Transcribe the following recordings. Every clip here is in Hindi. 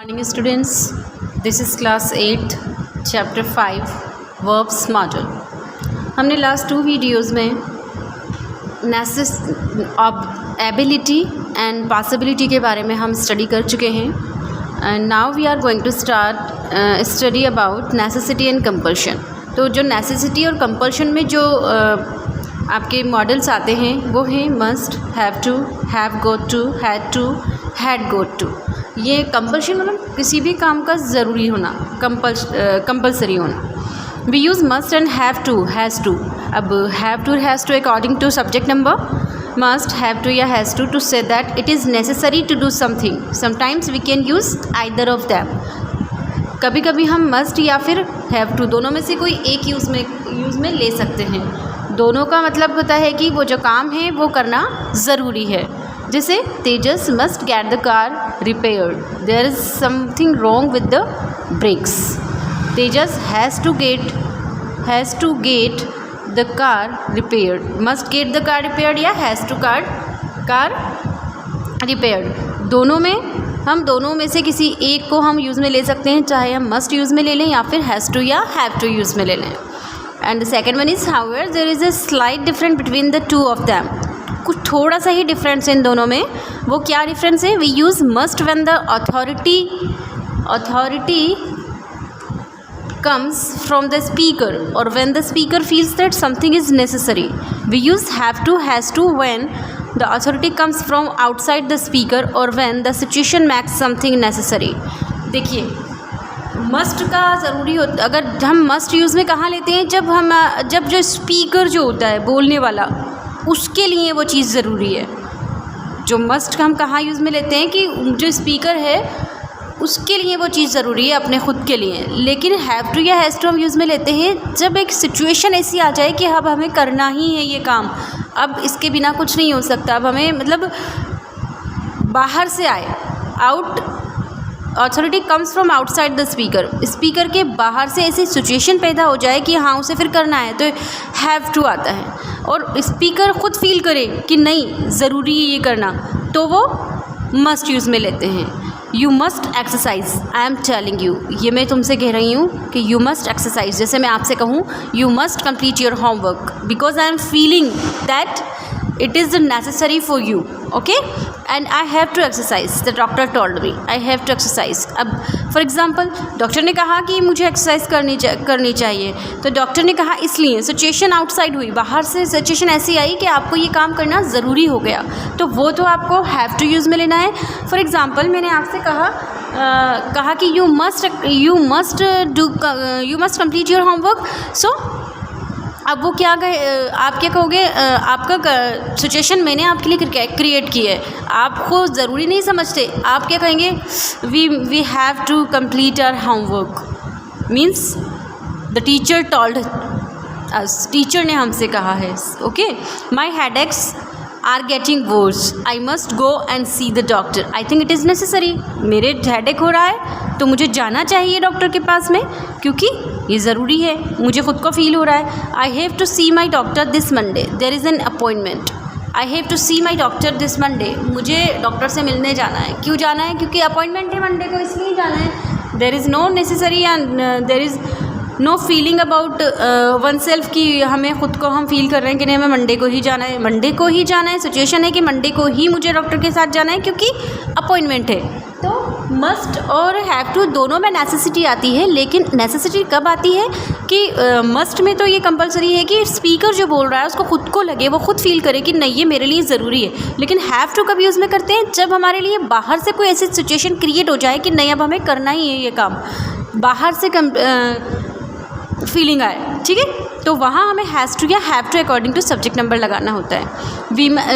Morning students, this is class 8 chapter 5 verbs model। हमने लास्ट 2 वीडियोज़ में एबिलिटी एंड पॉसिबिलिटी के बारे में हम स्टडी कर चुके हैं and now we are going to start study about necessity and compulsion. तो जो नेसेसिटी और कंपल्शन में जो आपके मॉडल्स आते हैं वो हैं must, have to, have got to, had to, had got to. ये कंपल्शन मतलब किसी भी काम का ज़रूरी होना, कंपल्सरी होना। We use must and have to, has to. अब have to, has to according to subject number, must, have to या has to say that it is necessary to do something. Sometimes we can use either of them. कभी कभी हम मस्ट या फिर हैव टू दोनों में से कोई एक यूज़ में ले सकते हैं। दोनों का मतलब होता है कि वो जो काम है वो करना ज़रूरी है। जैसे Tejas must get the car repaired, there is something wrong with the brakes. Tejas has to get the car repaired, must get the car repaired या हैज़ टू कार रिपेयर्ड। दोनों में से किसी एक को हम यूज़ में ले सकते हैं, चाहे हम मस्ट यूज़ में ले लें या फिर हैज़ टू या हैव टू यूज़ में ले लें। And the second one is however there is a slight difference between the two of them. कुछ थोड़ा सा ही डिफरेंस इन दोनों में। वो क्या डिफरेंस है? We use must when the authority comes from the speaker or when the speaker feels that something is necessary. We use have to, has to when the authority comes from outside the speaker or when the situation makes something necessary. देखिए मस्ट का ज़रूरी होता, अगर हम मस्ट यूज़ में कहाँ लेते हैं? जब जो स्पीकर जो होता है बोलने वाला, उसके लिए वो चीज़ ज़रूरी है। जो मस्ट का हम कहाँ यूज़ में लेते हैं कि जो स्पीकर है उसके लिए वो चीज़ ज़रूरी है अपने ख़ुद के लिए। लेकिन हैव टू या हैज़ टू हम यूज़ में लेते हैं जब एक सिचुएशन ऐसी आ जाए कि अब हमें करना ही है ये काम, अब इसके बिना कुछ नहीं हो सकता। अब हमें मतलब बाहर से आए, authority comes from outside the speaker, speaker के बाहर से ऐसी सिचुएशन पैदा हो जाए कि हाँ उसे फिर करना है, तो हैव टू आता है। और स्पीकर ख़ुद फील करे कि नहीं ज़रूरी है ये करना, तो वो मस्ट यूज़ में लेते हैं। You must exercise, I am telling you, ये मैं तुमसे कह रही हूँ कि यू मस्ट एक्सरसाइज। जैसे मैं आपसे कहूँ you must complete your homework because I am feeling that it is necessary for you, okay. And I have to exercise, the doctor told me I have to exercise. अब फॉर एग्जाम्पल डॉक्टर ने कहा कि मुझे एक्सरसाइज करनी चाहिए, तो डॉक्टर ने कहा इसलिए सिचुएशन आउटसाइड हुई, बाहर से सिचुएशन ऐसी आई कि आपको ये काम करना ज़रूरी हो गया, तो वो तो आपको हैव टू यूज़ में लेना है। फॉर एग्ज़ाम्पल मैंने आपसे कहा कि you must complete your homework, so अब वो क्या कहे, आप क्या कहोगे? आपका सिचुएशन मैंने आपके लिए क्रिएट की है, आपको ज़रूरी नहीं समझते, आप क्या कहेंगे? We have to complete our homework, means the teacher told us, teacher ने हमसे कहा है, okay. My headaches are getting worse, I must go and see the doctor, I think it is necessary. मेरे हेडेक हो रहा है तो मुझे जाना चाहिए डॉक्टर के पास में, क्योंकि ये ज़रूरी है, मुझे ख़ुद को फील हो रहा है। I have to see my doctor this Monday, there is an appointment. I have to see my doctor this Monday, मुझे डॉक्टर से मिलने जाना है। क्यों जाना है? क्योंकि अपॉइंटमेंट है मंडे को, इसलिए जाना है। There is no necessary and there is no feeling about oneself कि हमें ख़ुद को हम फील कर रहे हैं कि नहीं हमें मंडे को ही जाना है। मंडे को ही जाना है, सिचुएशन है कि मंडे को ही मुझे डॉक्टर के साथ जाना है क्योंकि अपॉइंटमेंट है। तो मस्ट और हैव टू दोनों में नेसेसिटी आती है, लेकिन नेसेसिटी कब आती है कि मस्ट में तो ये कंपलसरी है कि स्पीकर जो बोल रहा है उसको खुद को लगे, वो खुद फील करे कि नहीं ये मेरे लिए ज़रूरी है। लेकिन हैव टू कब यूज़ में करते हैं? जब हमारे लिए बाहर से कोई ऐसी सिचुएशन क्रिएट हो जाए कि नहीं अब हमें करना ही है ये काम, बाहर से फीलिंग आए, ठीक है, तो वहाँ हमें हैज़ टू या have to according to subject number लगाना होता है।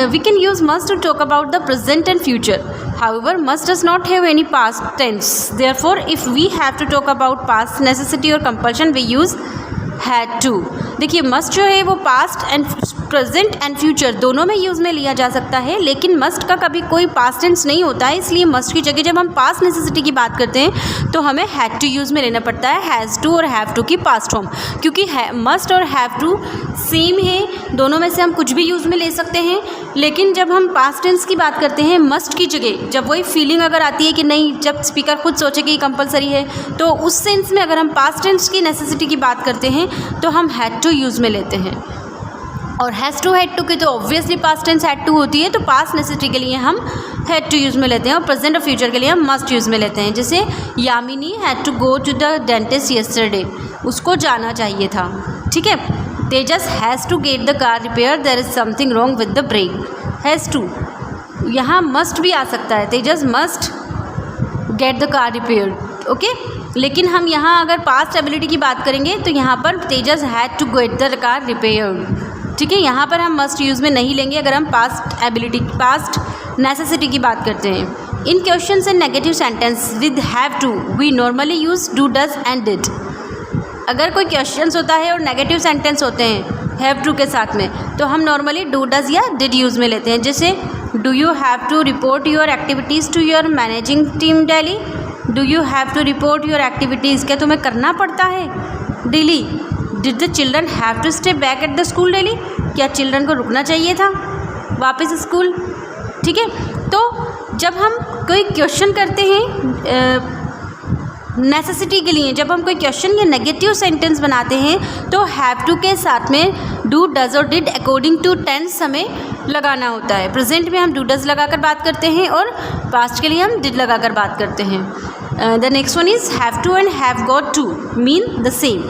We can use must to talk about the present and future, however must does not have any past tense, therefore if we have to talk about past necessity और compulsion we use had to. देखिए मस्ट जो है वो past and present and future दोनों में यूज़ में लिया जा सकता है, लेकिन मस्ट का कभी कोई पास्ट टेंस नहीं होता है, इसलिए मस्ट की जगह जब हम पास्ट नेसेसिटी की बात करते हैं तो हमें हैड टू यूज़ में लेना पड़ता है हैज़ टू और हैव टू की पास्ट फॉर्म, क्योंकि मस्ट और हैव टू सेम है, दोनों में से हम कुछ भी यूज़ में ले सकते हैं। लेकिन जब हम पास्ट टेंस की बात करते हैं मस्ट की जगह जब वही फीलिंग अगर आती है कि नहीं, जब स्पीकर खुद सोचे कि कंपलसरी है, तो उस सेंस में अगर हम पास्ट टेंस की नेसेसिटी की बात करते हैं तो हम हैड टू यूज़ में लेते हैं। और हैज़ टू हैड टू की तो obviously past tense had to होती है, तो पास्ट नेसेसिटी के लिए हम हैड टू यूज़ में लेते हैं और प्रेजेंट और फ्यूचर के लिए हम मस्ट यूज़ में लेते हैं। जैसे Yamini had to go to the dentist yesterday, उसको जाना चाहिए था, ठीक है। Tejas has to get the car repair, there is something wrong with the brake. Has to यहाँ मस्ट भी आ सकता है, Tejas must get the car repair, okay. लेकिन हम यहाँ अगर पास्ट एबिलिटी की बात करेंगे तो यहाँ पर Tejas had to get the car repair, ठीक है। यहाँ पर हम मस्ट यूज़ में नहीं लेंगे अगर हम पास्ट एबिलिटी पास्ट नेसेसिटी की बात करते हैं। In questions and negative sentence with have to we normally use do does and did. अगर कोई क्वेश्चंस होता है और नेगेटिव सेंटेंस होते हैं हैव टू के साथ में, तो हम नॉर्मली डू डज या डिड यूज़ में लेते हैं। जैसे do you have to report your activities to your managing team daily, do you have to report your activities, क्या तुम्हें करना पड़ता है daily. Did the children have to stay back at the school daily, क्या चिल्ड्रन को रुकना चाहिए था वापस स्कूल, ठीक है। तो जब हम कोई क्वेश्चन करते हैं नेसेसिटी के लिए, जब हम कोई क्वेश्चन या नेगेटिव सेंटेंस बनाते हैं तो हैव टू के साथ में डू डज और डिड अकॉर्डिंग टू टेंस हमें लगाना होता है। प्रेजेंट में हम डू डज लगाकर बात करते हैं और पास्ट के लिए हम डिड लगाकर बात करते हैं। The next one is have to and have got to mean the same.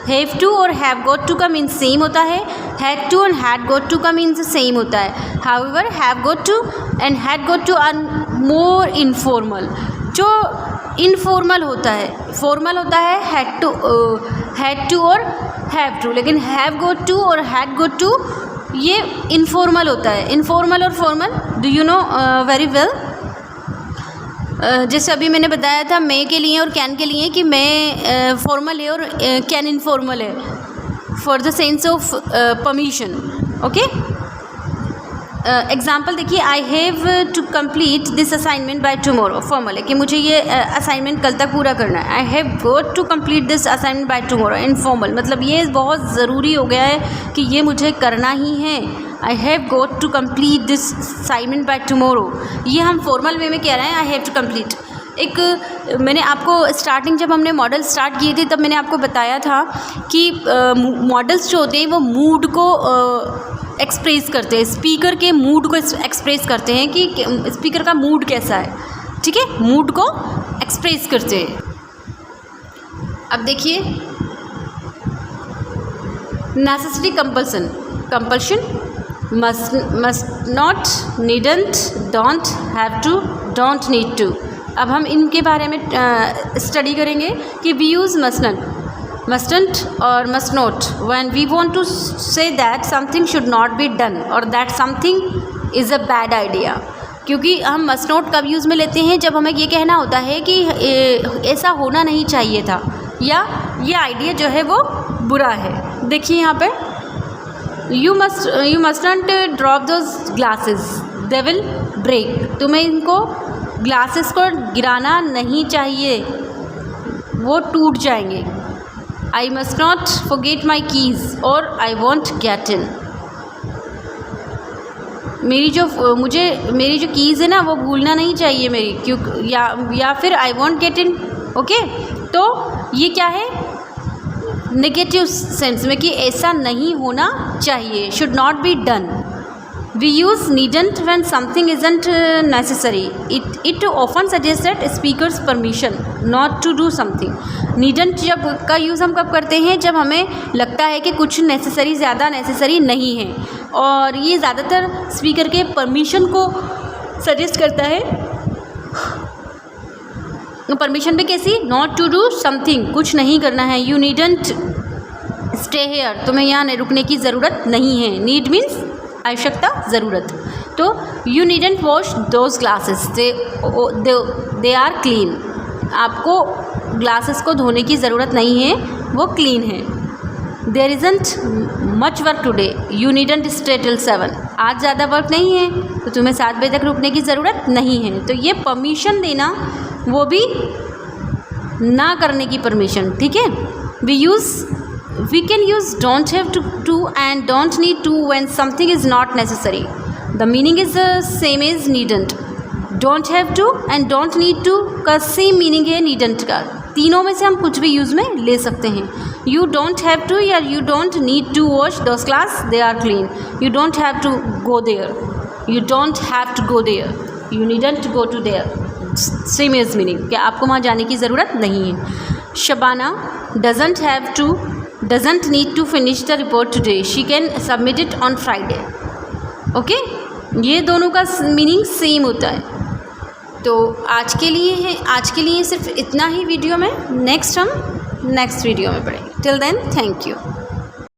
Have to और हैव गॉट टू का मीन सेम होता है, had to and had got to का मीन सेम होता है। However have got to and had got to are more informal. जो इनफॉर्मल होता है, फॉर्मल होता है हैड टू और हैव टू, लेकिन हैव गॉट टू और हैड गॉट टू ये इनफॉर्मल होता है। इनफॉर्मल और formal do you know very well. जैसे अभी मैंने बताया था मे के लिए और कैन के लिए कि मे फॉर्मल है और कैन इनफॉर्मल है for the sense of permission, okay. Example देखिए, I have to complete this assignment by tomorrow, formal है कि मुझे ये असाइनमेंट कल तक पूरा करना है। I have got to complete this assignment by tomorrow, informal मतलब ये बहुत ज़रूरी हो गया है कि ये मुझे करना ही है। I have got to complete this assignment by tomorrow, ये हम फॉर्मल वे में कह रहे हैं आई हैव टू कंप्लीट। एक मैंने आपको स्टार्टिंग जब हमने मॉडल स्टार्ट किए थे तब मैंने आपको बताया था कि मॉडल्स जो होते हैं वो मूड को एक्सप्रेस करते हैं, स्पीकर के मूड को एक्सप्रेस करते हैं कि स्पीकर का मूड कैसा है, ठीक है, मूड को एक्सप्रेस करते हैं। अब देखिए necessity compulsion, compulsion must not, needn't, don't, have to, don't need to. अब हम इनके बारे में स्टडी करेंगे कि वी यूज़ mustn't और must not when we want to say that something should not be done or that something is a bad idea। क्योंकि हम must not कब यूज़ में लेते हैं, जब हमें ये कहना होता है कि ऐसा होना नहीं चाहिए था या ये आइडिया जो है वो बुरा है। देखिए यहाँ पे you mustn't drop those glasses, they will break। तुम्हें इनको ग्लासेस को गिराना नहीं चाहिए, वो टूट जाएंगे। I must not forget my keys और आई वॉन्ट गेट इन। मेरी जो कीज़ है ना वो भूलना नहीं चाहिए मेरी, क्यों या फिर I want get in, okay. तो ये क्या है, नेगेटिव सेंस में कि ऐसा नहीं होना चाहिए, should not be done. We use needn't when something isn't necessary. It often suggests that speaker's permission not to do something. Needn't जब का यूज़ हम कब करते हैं, जब हमें लगता है कि कुछ नेसेसरी, ज़्यादा नेसेसरी नहीं है, और ये ज़्यादातर स्पीकर के परमिशन को सजेस्ट करता है। परमिशन पे कैसी, नॉट टू डू समथिंग, कुछ नहीं करना है। यू नीडंट स्टे हेयर, तुम्हें यहाँ रुकने की ज़रूरत नहीं है। नीड मीन्स आवश्यकता, ज़रूरत। तो you needn't wash those glasses, they are clean. आपको ग्लासेस को धोने की ज़रूरत नहीं है, वो क्लीन है। There isn't much work today, you needn't stay till 7, आज ज़्यादा वर्क नहीं है तो तुम्हें 7 बजे तक रुकने की ज़रूरत नहीं है। तो ये परमिशन देना, वो भी ना करने की परमिशन, ठीक है। We can use don't have to and don't need to when something is not necessary. The meaning is same as needn't. Don't have to and don't need to का सेम मीनिंग है नीडंट का। तीनों में से हम कुछ भी यूज़ में ले सकते हैं। यू डोंट हैव टू या you don't need to wash those glass, they are clean. You don't have to go there, you don't have to go there, you needn't go to there, same is meaning कि आपको वहाँ जाने की ज़रूरत नहीं है। Shabana doesn't have to, doesn't need to finish the report today, she can submit it on Friday. Okay, ये दोनों का मीनिंग सेम होता है। तो आज के लिए सिर्फ इतना ही वीडियो में। नेक्स्ट वीडियो में पढ़ेंगे। Till then thank you.